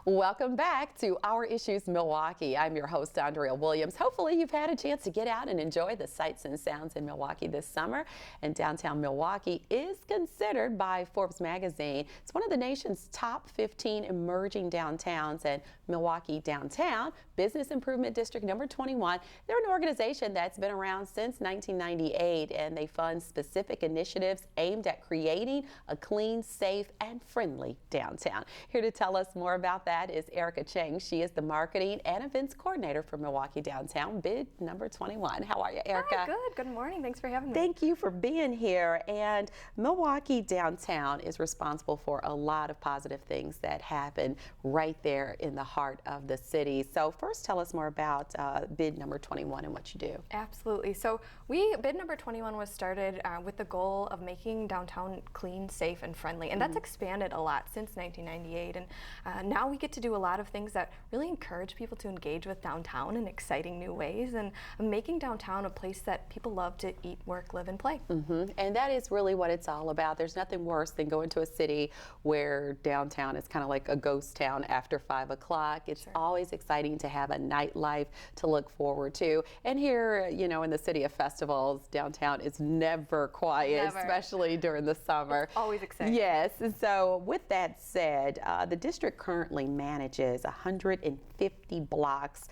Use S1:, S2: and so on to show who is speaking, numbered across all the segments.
S1: Welcome back to Our Issues Milwaukee. I'm your host, Andrea Williams. Hopefully you've had a chance to get out and enjoy the sights and sounds in Milwaukee this summer. And downtown Milwaukee is considered by Forbes magazine. It's one of the nation's top 15 emerging downtowns, and Milwaukee Downtown Business Improvement District number 21. They're an organization that's been around since 1998, and they fund specific initiatives aimed at creating a clean, safe, and friendly downtown. Here to tell us more about that is Erica Chang. She is the marketing and events coordinator for Milwaukee Downtown Bid number 21. How are you, Erica?
S2: Hi, good. Good morning. Thanks for having me.
S1: Thank you for being here. And Milwaukee Downtown is responsible for a lot of positive things that happen right there in the heart of the city. So first, tell us more about Bid number 21 and what you do.
S2: Absolutely. So Bid number 21 was started with the goal of making downtown clean, safe, and friendly. And that's expanded a lot since 1998. And now we get to do a lot of things that really encourage people to engage with downtown in exciting new ways, and making downtown a place that people love to eat, work, live, and play.
S1: And that is really what it's all about. There's nothing worse than going to a city where downtown is kind of like a ghost town after 5 o'clock. It's always exciting to have a nightlife to look forward to. And here, you know, in the city of festivals, downtown is never quiet, especially during the summer.
S2: It's always exciting.
S1: Yes. And so with that said, the district currently manages 150 blocks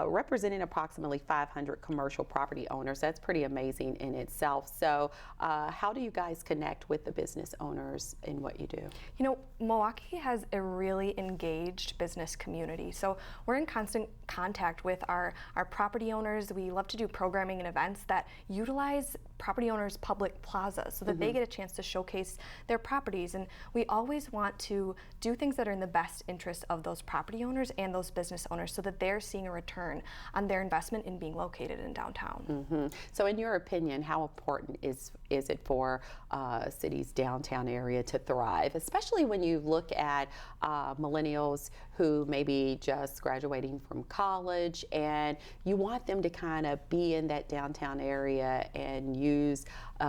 S1: representing approximately 500 commercial property owners. That's pretty amazing in itself. So how do you guys connect with the business owners in what you do?
S2: You know, Milwaukee has a really engaged business community. So we're in constant contact with our property owners. We love to do programming and events that utilize property owners' public plazas so that they get a chance to showcase their properties. And we always want to do things that are in the best interest of those property owners and those business owners so that they're seeing a return on their investment in being located in downtown.
S1: So in your opinion, how important is it for a city's downtown area to thrive, especially when you look at millennials who may be just graduating from college and you want them to kind of be in that downtown area and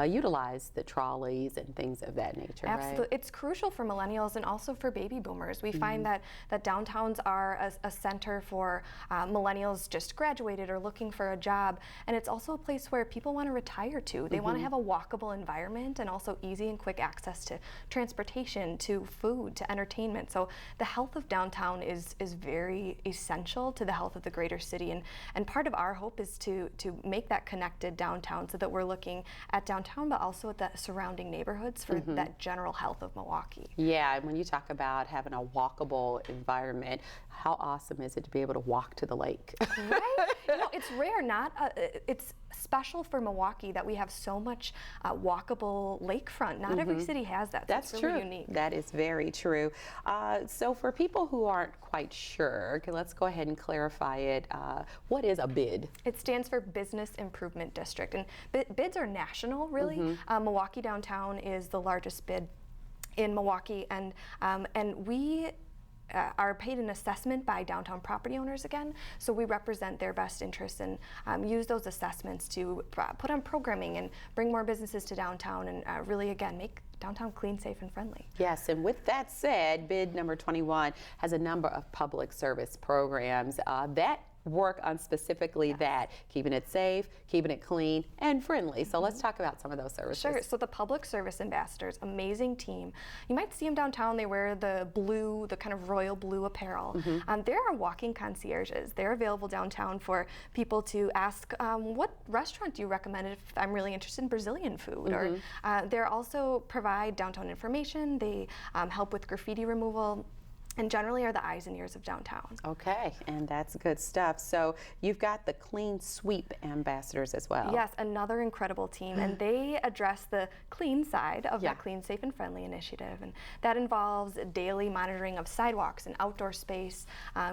S1: utilize the trolleys and things of that nature?
S2: Absolutely.
S1: Right?
S2: It's crucial for millennials and also for baby boomers. We find that downtowns are a center for millennials just graduated or looking for a job, and it's also a place where people want to retire to. They want to have a walkable environment and also easy and quick access to transportation, to food, to entertainment. So the health of downtown is very essential to the health of the greater city, and part of our hope is to make that connected downtown so that we're looking at downtown but also at the surrounding neighborhoods for that general health of Milwaukee.
S1: Yeah, and when you talk about having a walkable environment, how awesome is it to be able to walk to the lake?
S2: Right? You know, it's rare, it's special for Milwaukee that we have so much walkable lakefront. Not every city has that. So
S1: That's
S2: it's really
S1: true.
S2: unique.
S1: That is very true. So for people who aren't quite sure, let's go ahead and clarify it. What is a BID?
S2: It stands for Business Improvement District, and bids are national, really. Milwaukee Downtown is the largest bid in Milwaukee, and we are paid an assessment by downtown property owners again, so we represent their best interests and use those assessments to put on programming and bring more businesses to downtown and really, again, make downtown clean, safe, and friendly.
S1: Yes, and with that said, Bid number 21 has a number of public service programs that work on specifically that, keeping it safe, keeping it clean, and friendly. So let's talk about some of those services.
S2: Sure. So the public service ambassadors, amazing team. You might see them downtown. They wear the blue, the kind of royal blue apparel. There are walking concierges. They're available downtown for people to ask, what restaurant do you recommend if I'm really interested in Brazilian food? Or they also provide downtown information. They help with graffiti removal, and generally are the eyes and ears of downtown.
S1: Okay, and that's good stuff. So you've got the Clean Sweep ambassadors as well.
S2: Yes, another incredible team, and they address the clean side of that Clean, Safe, and Friendly initiative, and that involves daily monitoring of sidewalks and outdoor space,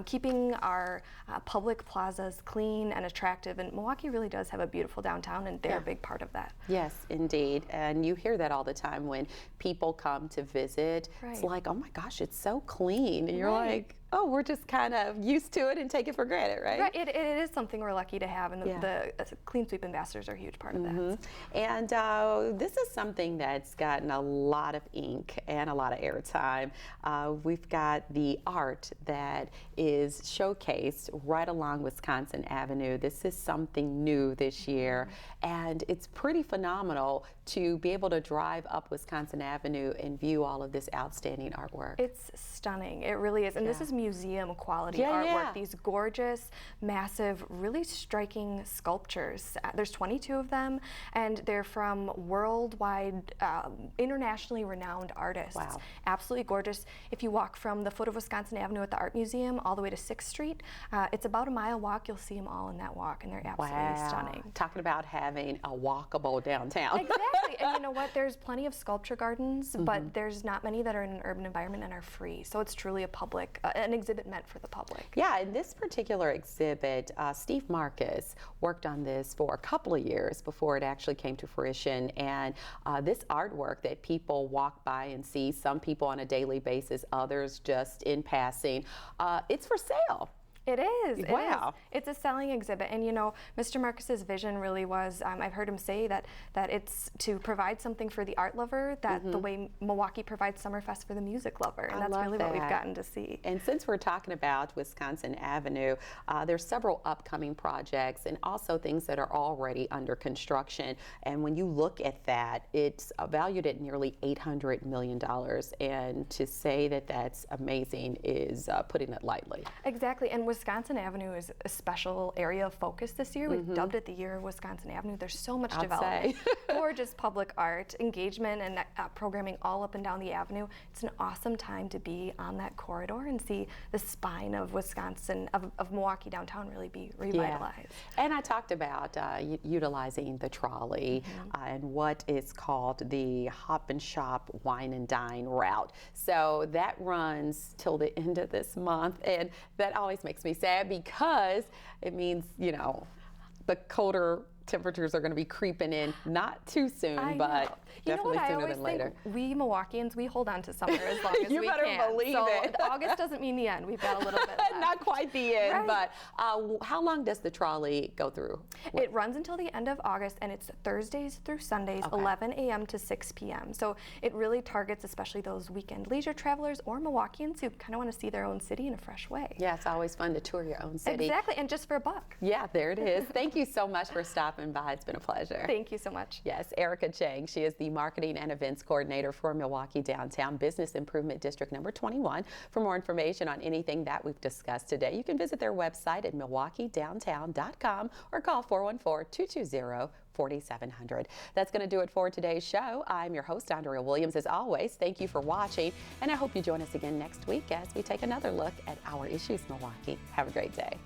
S2: keeping our public plazas clean and attractive, and Milwaukee really does have a beautiful downtown, and they're a big part of that.
S1: Yes, indeed, and you hear that all the time when people come to visit. It's like, oh my gosh, it's so clean. And you're like, oh, we're just kind of used to it and take it for granted, right?
S2: Right. It is something we're lucky to have, and the Clean Sweep ambassadors are a huge part of that.
S1: And this is something that's gotten a lot of ink and a lot of airtime. We've got the art that is showcased right along Wisconsin Avenue. This is something new this year, and it's pretty phenomenal to be able to drive up Wisconsin Avenue and view all of this outstanding artwork.
S2: It's stunning. It really is. And this is museum quality artwork. These gorgeous, massive, really striking sculptures. There's 22 of them, and they're from worldwide, internationally renowned artists.
S1: Wow.
S2: Absolutely gorgeous. If you walk from the foot of Wisconsin Avenue at the Art Museum all the way to 6th Street, it's about a mile walk. You'll see them all in that walk, and they're absolutely stunning.
S1: Talking about having a walkable downtown.
S2: Exactly. And you know what? There's plenty of sculpture gardens, but there's not many that are in an urban environment and are free. So it's truly a public, an exhibit meant for the public.
S1: Yeah, in this particular exhibit, Steve Marcus worked on this for a couple of years before it actually came to fruition. And this artwork that people walk by and see, some people on a daily basis, others just in passing, it's for sale.
S2: It is.
S1: Wow.
S2: It's a selling exhibit. And you know, Mr. Marcus's vision really was, I've heard him say that it's to provide something for the art lover, that the way Milwaukee provides Summerfest for the music lover. And that's really what we've gotten to see.
S1: And since we're talking about Wisconsin Avenue, there's several upcoming projects and also things that are already under construction. And when you look at that, it's valued at nearly $800 million. And to say that that's amazing is putting it lightly.
S2: Exactly. And Wisconsin Avenue is a special area of focus this year. We've dubbed it the Year of Wisconsin Avenue. There's so much development, gorgeous public art, engagement, and programming all up and down the avenue. It's an awesome time to be on that corridor and see the spine of Wisconsin, of Milwaukee downtown really be revitalized.
S1: Yeah. And I talked about utilizing the trolley and what is called the Hop and Shop Wine and Dine route. So that runs till the end of this month, and that always makes me sad because it means, you know, the colder temperatures are going to be creeping in not too soon, but definitely sooner than later.
S2: We Milwaukeeans, we hold on to summer as long as we can.
S1: You better believe it.
S2: August doesn't mean the end. We've got a little bit left.
S1: Not quite the end, but how long does the trolley go through?
S2: It runs until the end of August, and it's Thursdays through Sundays, 11 a.m. to 6 p.m. So it really targets especially those weekend leisure travelers or Milwaukeeans who kind of want to see their own city in a fresh way.
S1: Yeah, it's always fun to tour your own city.
S2: Exactly, and just for a buck.
S1: Yeah, there it is. Thank you so much for stopping by. It's been a pleasure.
S2: Thank you so much.
S1: Yes, Erica Chang. She is the Marketing and Events Coordinator for Milwaukee Downtown Business Improvement District number 21. For more information on anything that we've discussed today, you can visit their website at milwaukeedowntown.com or call 414-220-4700. That's going to do it for today's show. I'm your host, Andrea Williams. As always, thank you for watching, and I hope you join us again next week as we take another look at our issues, Milwaukee. Have a great day.